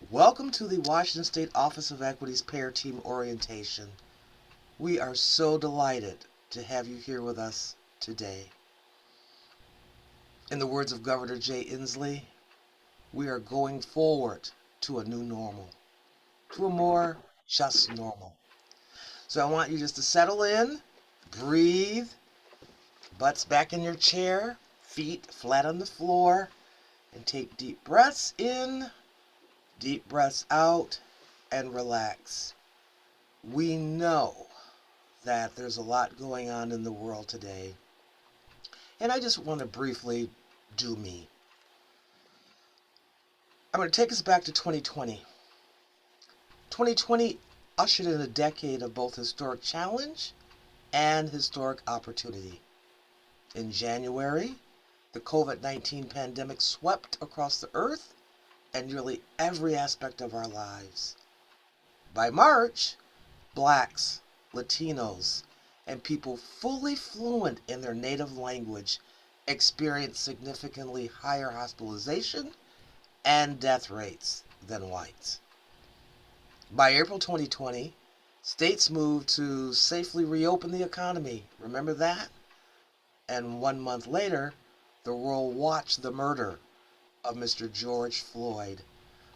Welcome to the Washington State Office of Equity's PEAR Team Orientation. We are so delighted to have you here with us today. In the words of Governor Jay Inslee, we are going forward to a new normal, to a more just normal. So I want you just to settle in, breathe, butts back in your chair, feet flat on the floor, and take deep breaths in, deep breaths out, and relax. We know that there's a lot going on in the world today, and I just want to briefly do me. I'm going to take us back to 2020. 2020 ushered in a decade of both historic challenge and historic opportunity. In January, the COVID-19 pandemic swept across the earth and nearly every aspect of our lives. By March, Blacks, Latinos, and people fully fluent in their native language experienced significantly higher hospitalization and death rates than whites. By April 2020, states moved to safely reopen the economy. Remember that? And 1 month later, the world watched the murder of Mr. George Floyd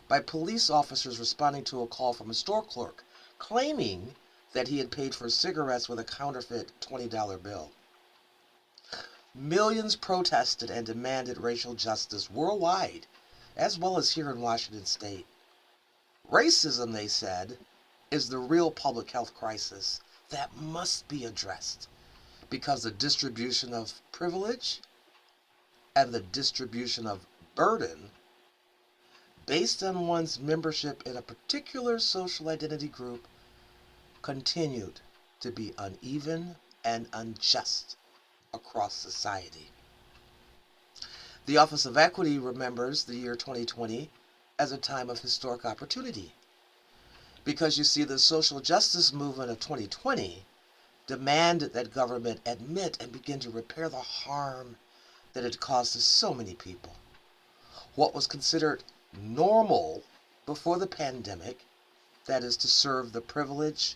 by police officers responding to a call from a store clerk claiming that he had paid for cigarettes with a counterfeit $20 bill. Millions protested and demanded racial justice worldwide, as well as here in Washington State. Racism, they said, is the real public health crisis that must be addressed because the distribution of privilege and the distribution of burden based on one's membership in a particular social identity group continued to be uneven and unjust across society. The Office of Equity remembers the year 2020 as a time of historic opportunity because you see the social justice movement of 2020 demanded that government admit and begin to repair the harm that it caused to so many people. What was considered normal before the pandemic, that is to serve and privilege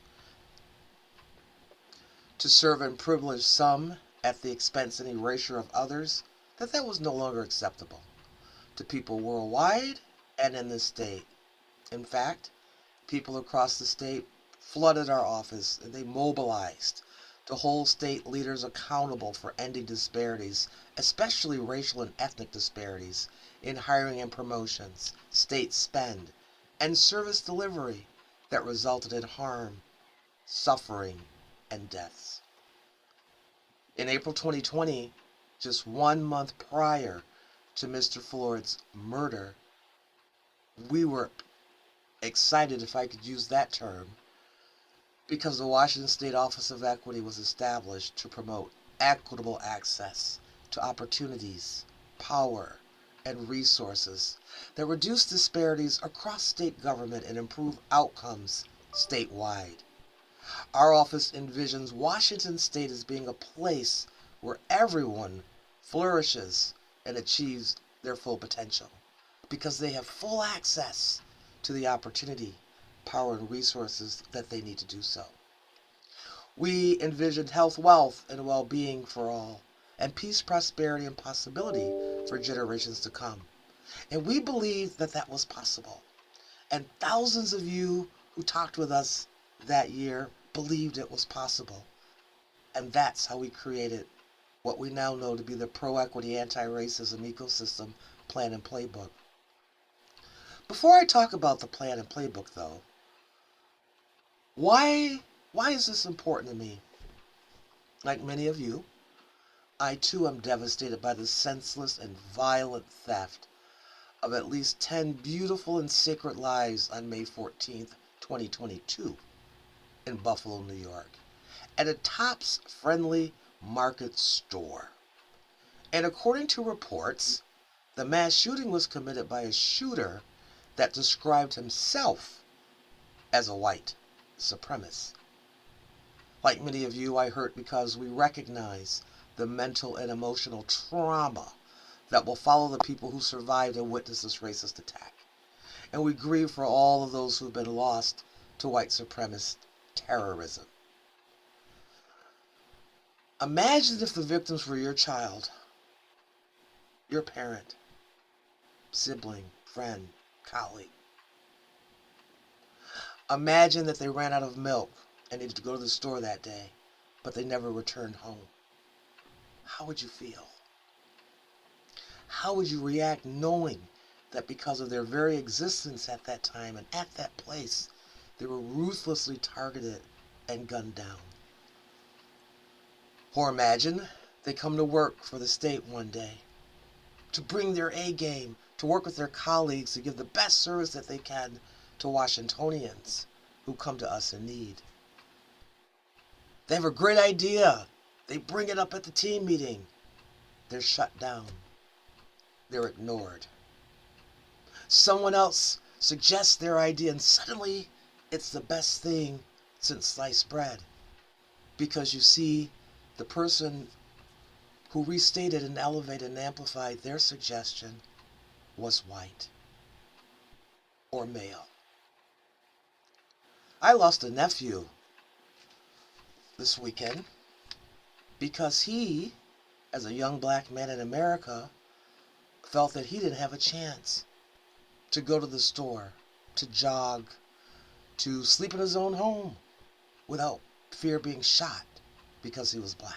some at the expense and erasure of others, that was no longer acceptable to people worldwide and in this state. In fact, people across the state flooded our office and they mobilized to hold state leaders accountable for ending disparities, especially racial and ethnic disparities, in hiring and promotions, state spend, and service delivery that resulted in harm, suffering, and deaths. In April 2020, just 1 month prior to Mr. Floyd's murder, we were excited, if I could use that term, because the Washington State Office of Equity was established to promote equitable access to opportunities, power, and resources that reduce disparities across state government and improve outcomes statewide. Our office envisions Washington State as being a place where everyone flourishes and achieves their full potential because they have full access to the opportunity, power, and resources that they need to do so. We envisioned health, wealth, and well-being for all, and peace, prosperity, and possibility for generations to come. And we believed that was possible. And thousands of you who talked with us that year believed it was possible. And that's how we created what we now know to be the Pro-Equity Anti-Racism Ecosystem Plan and Playbook. Before I talk about the plan and playbook, though, why is this important to me? Like many of you, I too am devastated by the senseless and violent theft of at least 10 beautiful and sacred lives on May 14th, 2022 in Buffalo, New York, at a Tops Friendly Market store. And according to reports, the mass shooting was committed by a shooter that described himself as a white supremacist. Like many of you, I hurt because we recognize the mental and emotional trauma that will follow the people who survived and witnessed this racist attack. And we grieve for all of those who've been lost to white supremacist terrorism. Imagine if the victims were your child, your parent, sibling, friend, colleague. Imagine that they ran out of milk and needed to go to the store that day, but they never returned home. How would you feel? How would you react knowing that because of their very existence at that time and at that place, they were ruthlessly targeted and gunned down? Or imagine they come to work for the state one day, to bring their A game, to work with their colleagues to give the best service that they can to Washingtonians who come to us in need. They have a great idea. They bring it up at the team meeting. They're shut down. They're ignored. Someone else suggests their idea and suddenly it's the best thing since sliced bread. Because you see, the person who restated and elevated and amplified their suggestion was white or male. I lost a nephew this weekend because he, as a young black man in America, felt that he didn't have a chance to go to the store, to jog, to sleep in his own home without fear of being shot because he was black.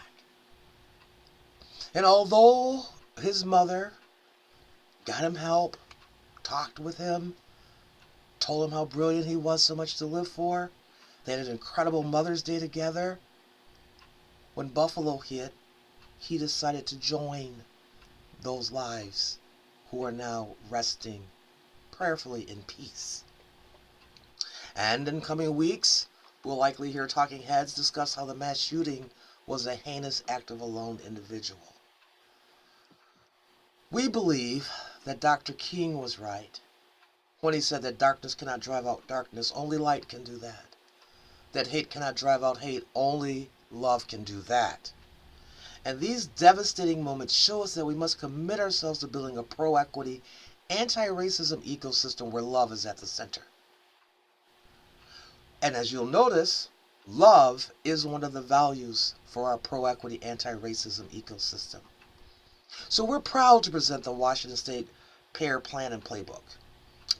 And although his mother got him help, talked with him, told him how brilliant he was, so much to live for, they had an incredible Mother's Day together, when Buffalo hit, he decided to join those lives who are now resting prayerfully in peace. And in coming weeks, we'll likely hear talking heads discuss how the mass shooting was a heinous act of a lone individual. We believe that Dr. King was right when he said that darkness cannot drive out darkness, only light can do that. That hate cannot drive out hate, only love can do that. And these devastating moments show us that we must commit ourselves to building a pro-equity, anti-racism ecosystem where love is at the center. And as you'll notice, love is one of the values for our pro-equity, anti-racism ecosystem. So we're proud to present the Washington State PEAR Plan and Playbook.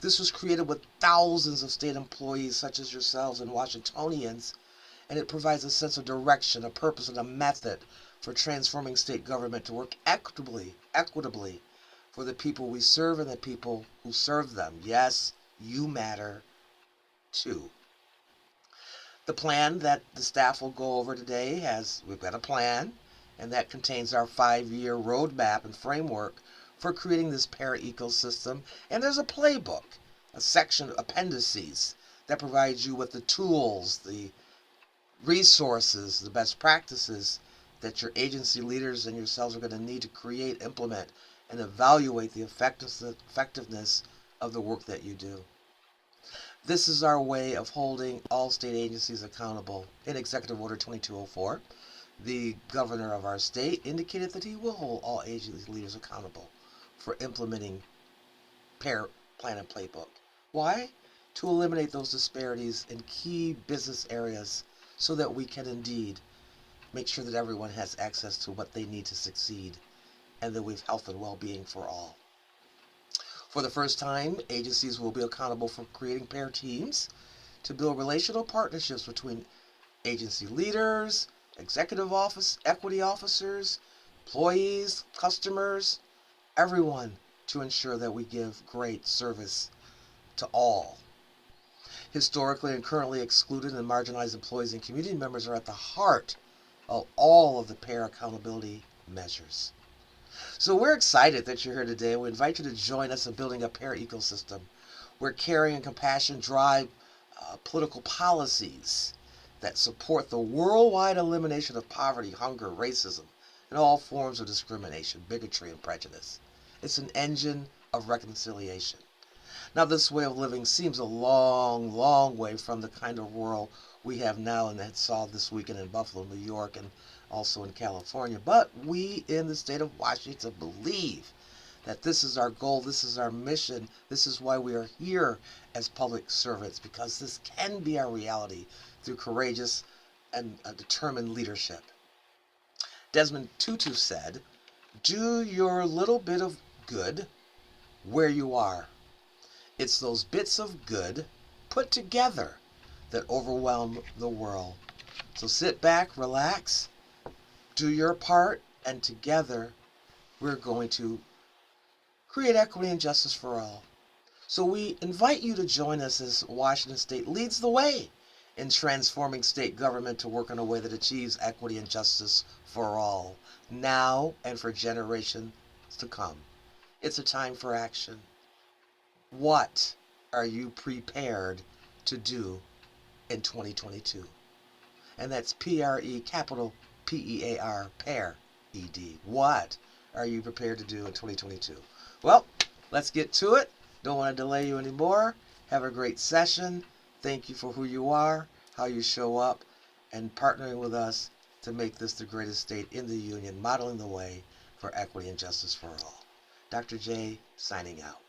This was created with thousands of state employees such as yourselves and Washingtonians, and it provides a sense of direction, a purpose, and a method for transforming state government to work equitably for the people we serve and the people who serve them. Yes, you matter too. The plan that the staff will go over today we've got a plan, and that contains our 5-year roadmap and framework for creating this PEAR ecosystem. And there's a playbook, a section, appendices, that provides you with the tools, the resources, the best practices that your agency leaders and yourselves are going to need to create, implement, and evaluate the effectiveness of the work that you do. This is our way of holding all state agencies accountable. In Executive Order 2204, the governor of our state indicated that he will hold all agency leaders accountable for implementing PEAR Plan and Playbook. Why? To eliminate those disparities in key business areas so that we can indeed make sure that everyone has access to what they need to succeed and that we have health and well-being for all. For the first time, agencies will be accountable for creating PEAR teams to build relational partnerships between agency leaders, executive office, equity officers, employees, customers, everyone, to ensure that we give great service to all. Historically and currently excluded and marginalized employees and community members are at the heart of all of the PEAR accountability measures. So we're excited that you're here today. We invite you to join us in building a PEAR ecosystem where caring and compassion drive political policies that support the worldwide elimination of poverty, hunger, racism, and all forms of discrimination, bigotry, and prejudice. It's an engine of reconciliation. Now, this way of living seems a long, long way from the kind of world we have now and that saw this weekend in Buffalo, New York, and also in California. But we in the state of Washington believe that this is our goal, this is our mission, this is why we are here as public servants, because this can be our reality through courageous and determined leadership. Desmond Tutu said, "Do your little bit of good where you are. It's those bits of good put together that overwhelm the world." So sit back, relax, do your part, and together we're going to create equity and justice for all. So we invite you to join us as Washington State leads the way in transforming state government to work in a way that achieves equity and justice for all, now and for generations to come. It's a time for action. What are you prepared to do in 2022? And that's PRE, capital PEAR, PEAR, ED. What are you prepared to do in 2022? Well, let's get to it. Don't want to delay you anymore. Have a great session. Thank you for who you are, how you show up, and partnering with us to make this the greatest state in the union, modeling the way for equity and justice for all. Dr. J, signing out.